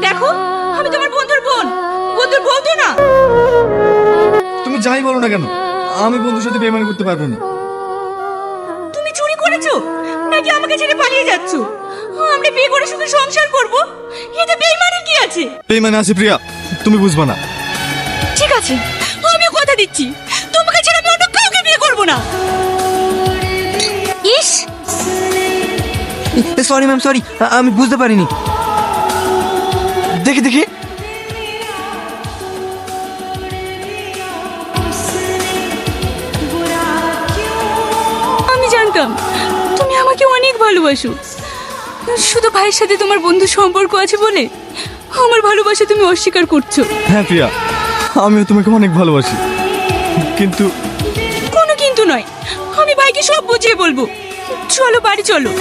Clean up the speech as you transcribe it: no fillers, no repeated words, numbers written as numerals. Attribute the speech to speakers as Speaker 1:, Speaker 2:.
Speaker 1: দেখো, আমি তোমার বন্ধুর বোন, বন্ধুর বউ তো না।
Speaker 2: তুমি যাই বলো না কেন, আমি বন্ধুর সাথে বেইমানি করতে পারবো না।
Speaker 1: তুমি চুরি করেছো নাকি আমাকে ছেড়ে পালিয়ে যাচ্ছো? আমরা বিয়ে করে শুধু সংসার করব, এতে বেইমানের কি আছে?
Speaker 2: বেইমানি আছে প্রিয়া, তুমি বুঝবা না।
Speaker 1: ঠিক আছে, আমিও কথা দিচ্ছি, তোমাকে ছেড়ে আমি অন্য কাউকে বিয়ে করব না। ইস,
Speaker 3: সরি ম্যাম, সরি, আমি বুঝতে পারিনি। দেখি দেখি।
Speaker 1: আমি জানতাম তুমি আমাকে অনেক ভালোবাসো। শুধু ভাইয়ের সাথে তোমার বন্ধু সম্পর্ক আছে বলে আমার ভালোবাসা তুমি অস্বীকার করছো।
Speaker 2: হ্যাঁ প্রিয়া, আমিও তোমাকে অনেক ভালোবাসি, কিন্তু
Speaker 1: কোনো কিন্তু নয়, আমি ভাইকে সব বুঝিয়ে বলবো। চলো বাড়ি চলো।